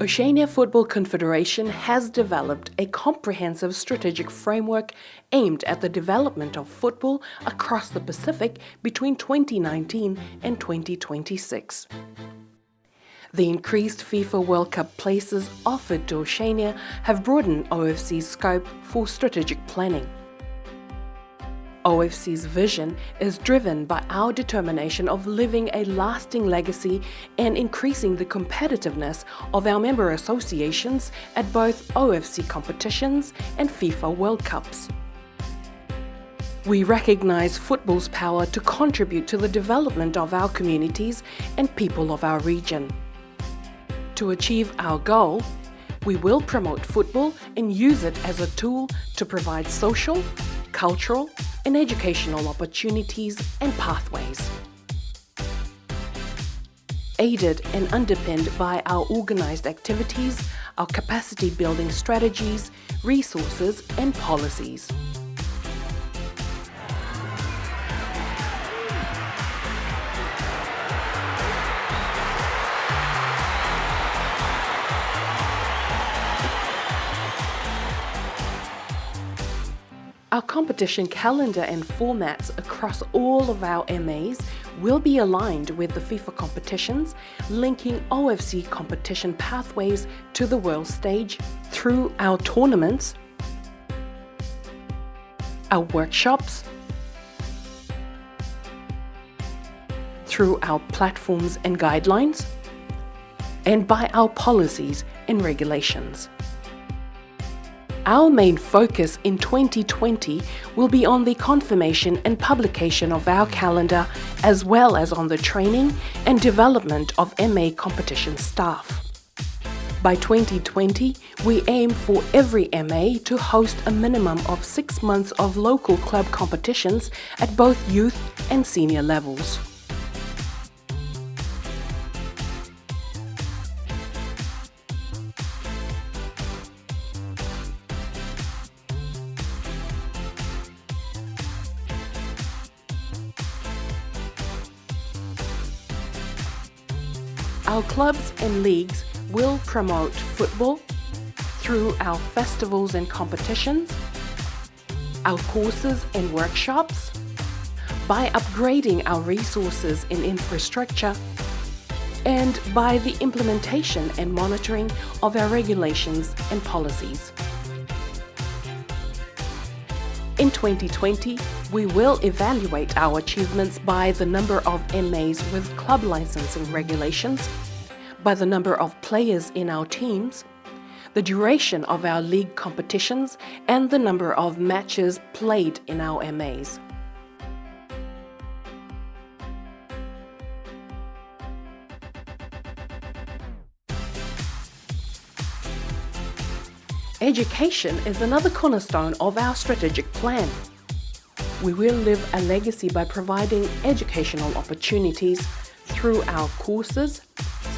Oceania Football Confederation has developed a comprehensive strategic framework aimed at the development of football across the Pacific between 2019 and 2026. The increased FIFA World Cup places offered to Oceania have broadened OFC's scope for strategic planning. OFC's vision is driven by our determination of living a lasting legacy and increasing the competitiveness of our member associations at both OFC competitions and FIFA World Cups. We recognize football's power to contribute to the development of our communities and people of our region. To achieve our goal, we will promote football and use it as a tool to provide social, cultural, and educational opportunities and pathways. Aided and underpinned by our organized activities, our capacity building strategies, resources, and policies. Our competition calendar and formats across all of our MAs will be aligned with the FIFA competitions, linking OFC competition pathways to the world stage through our tournaments, our workshops, through our platforms and guidelines, and by our policies and regulations. Our main focus in 2020 will be on the confirmation and publication of our calendar, as well as on the training and development of MA competition staff. By 2020, we aim for every MA to host a minimum of 6 months of local club competitions at both youth and senior levels. Our clubs and leagues will promote football through our festivals and competitions, our courses and workshops, by upgrading our resources in infrastructure, and by the implementation and monitoring of our regulations and policies. In 2020, we will evaluate our achievements by the number of MAs with club licensing regulations, by the number of players in our teams, the duration of our league competitions, and the number of matches played in our MAs. Education is another cornerstone of our strategic plan. We will live a legacy by providing educational opportunities through our courses,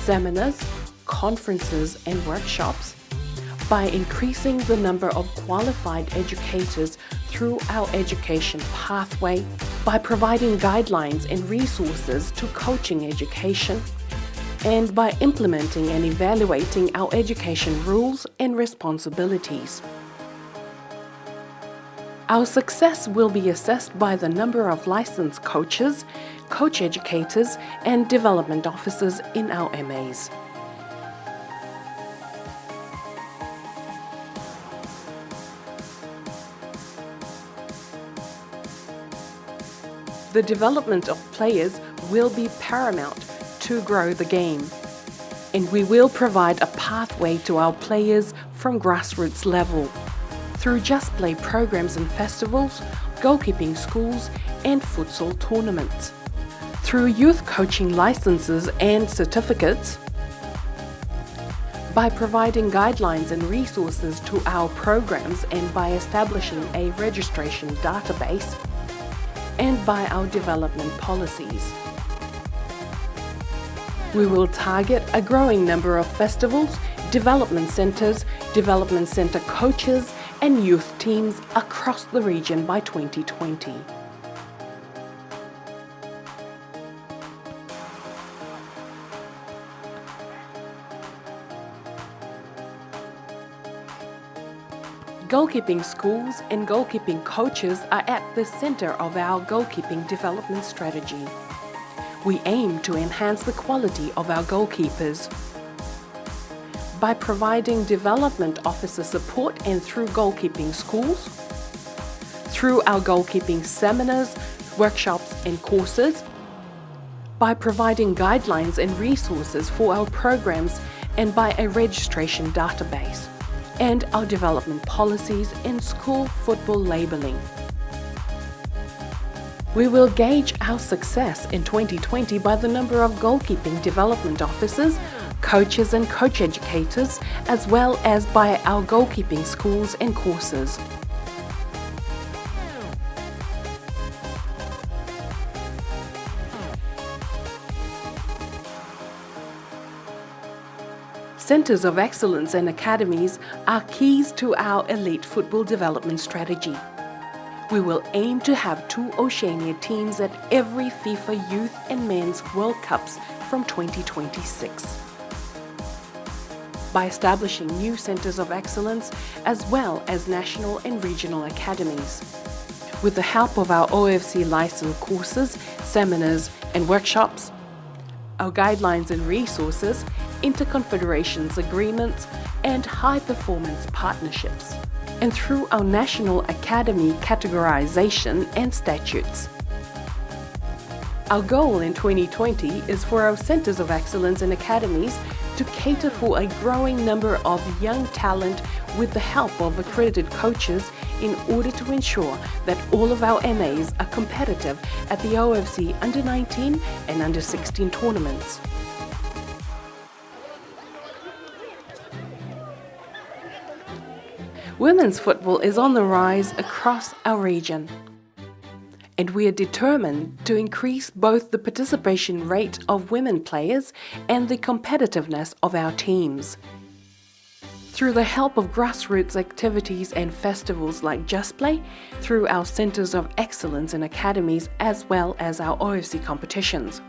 seminars, conferences, and workshops, by increasing the number of qualified educators through our education pathway, by providing guidelines and resources to coaching education, and by implementing and evaluating our education rules and responsibilities. Our success will be assessed by the number of licensed coaches, coach educators, and development officers in our MAs. The development of players will be paramount to grow the game, and we will provide a pathway to our players from grassroots level through Just Play programs and festivals, goalkeeping schools, and futsal tournaments, through youth coaching licenses and certificates, by providing guidelines and resources to our programs and by establishing a registration database, and by our development policies. We will target a growing number of festivals, development center coaches, and youth teams across the region by 2020. Goalkeeping schools and goalkeeping coaches are at the center of our goalkeeping development strategy. We aim to enhance the quality of our goalkeepers by providing development officer support and through goalkeeping schools, through our goalkeeping seminars, workshops and courses, by providing guidelines and resources for our programs and by a registration database, and our development policies and school football labelling. We will gauge our success in 2020 by the number of goalkeeping development officers, coaches and coach educators, as well as by our goalkeeping schools and courses. Centres of Excellence and Academies are keys to our elite football development strategy. We will aim to have 2 Oceania teams at every FIFA Youth and Men's World Cups from 2026. By establishing new Centres of Excellence as well as national and regional academies. With the help of our OFC licensed courses, seminars and workshops, our guidelines and resources, interconfederations agreements and high-performance partnerships, and through our National Academy categorization and statutes. Our goal in 2020 is for our Centres of Excellence and Academies to cater for a growing number of young talent with the help of accredited coaches in order to ensure that all of our MAs are competitive at the OFC Under-19 and Under-16 tournaments. Women's football is on the rise across our region, and we are determined to increase both the participation rate of women players and the competitiveness of our teams. Through the help of grassroots activities and festivals like Just Play, through our Centres of Excellence and Academies as well as our OFC competitions.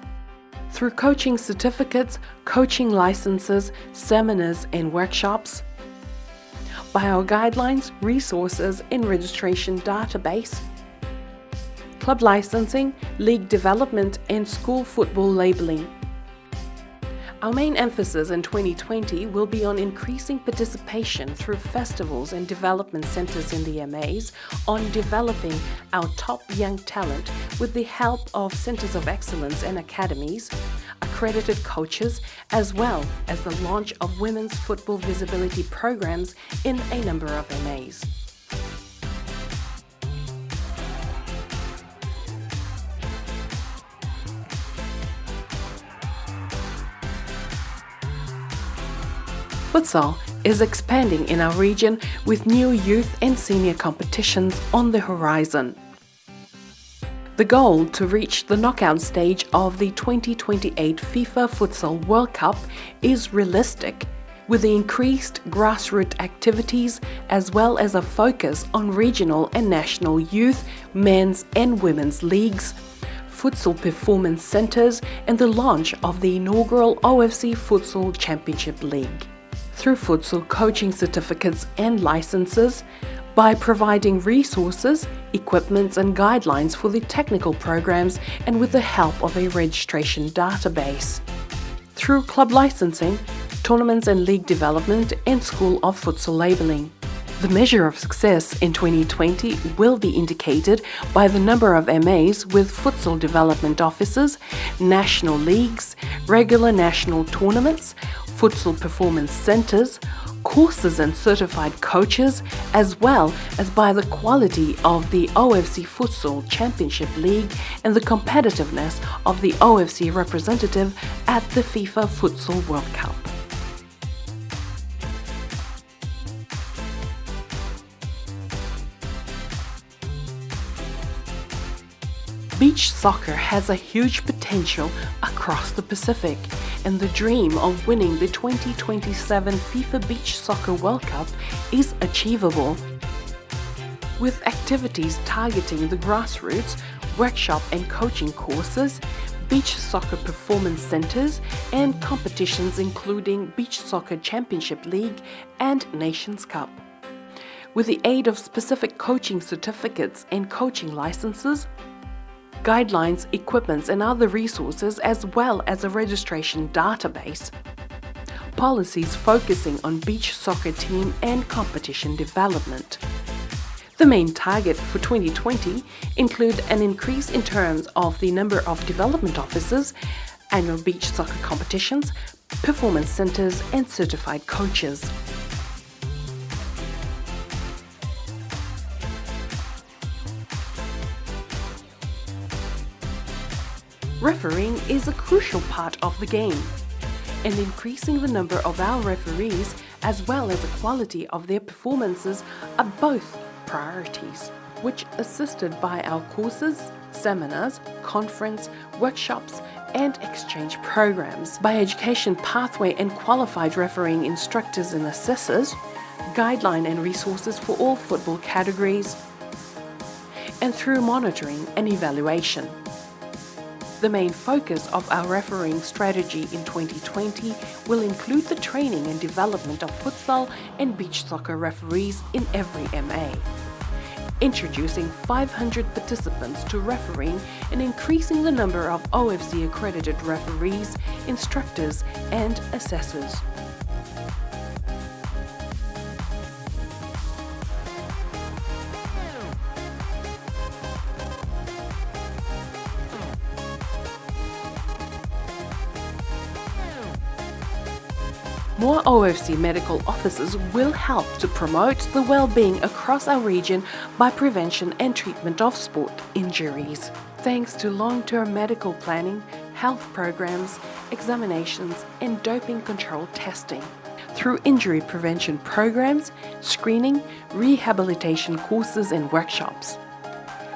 Through coaching certificates, coaching licenses, seminars and workshops, by our guidelines, resources and registration database, club licensing, league development and school football labelling. Our main emphasis in 2020 will be on increasing participation through festivals and development centres in the MAs, on developing our top young talent with the help of Centres of Excellence and Academies, accredited coaches, as well as the launch of women's football visibility programs in a number of MAs. Futsal is expanding in our region with new youth and senior competitions on the horizon. The goal to reach the knockout stage of the 2028 FIFA Futsal World Cup is realistic, with the increased grassroots activities as well as a focus on regional and national youth, men's and women's leagues, futsal performance centres and the launch of the inaugural OFC Futsal Championship League. Through futsal coaching certificates and licenses, by providing resources, equipment and guidelines for the technical programs and with the help of a registration database. Through club licensing, tournaments and league development and school of futsal labelling. The measure of success in 2020 will be indicated by the number of MAs with futsal development officers, national leagues, regular national tournaments, futsal performance centres, courses and certified coaches, as well as by the quality of the OFC Futsal Championship League and the competitiveness of the OFC representative at the FIFA Futsal World Cup. Beach soccer has a huge potential across the Pacific, and the dream of winning the 2027 FIFA Beach Soccer World Cup is achievable. With activities targeting the grassroots, workshop and coaching courses, beach soccer performance centres, and competitions including Beach Soccer Championship League and Nations Cup. with the aid of specific coaching certificates and coaching licenses, guidelines, equipments and other resources, as well as a registration database. Policies focusing on beach soccer team and competition development. The main target for 2020 include an increase in terms of the number of development officers, annual beach soccer competitions, performance centers and certified coaches. Refereeing is a crucial part of the game, and increasing the number of our referees as well as the quality of their performances are both priorities, which assisted by our courses, seminars, conference, workshops and exchange programs, by education pathway and qualified refereeing instructors and assessors, guideline and resources for all football categories, and through monitoring and evaluation. The main focus of our refereeing strategy in 2020 will include the training and development of futsal and beach soccer referees in every MA, introducing 500 participants to refereeing and increasing the number of OFC accredited referees, instructors and assessors. More OFC medical officers will help to promote the well-being across our region by prevention and treatment of sport injuries. Thanks to long-term medical planning, health programs, examinations and doping control testing. Through injury prevention programs, screening, rehabilitation courses and workshops.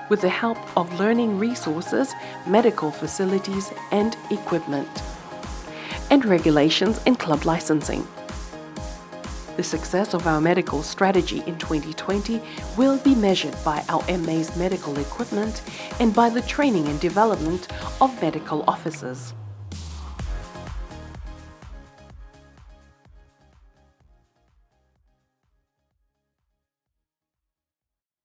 With the help of learning resources, medical facilities and equipment. And regulations and club licensing. The success of our medical strategy in 2020 will be measured by our MA's medical equipment and by the training and development of medical officers.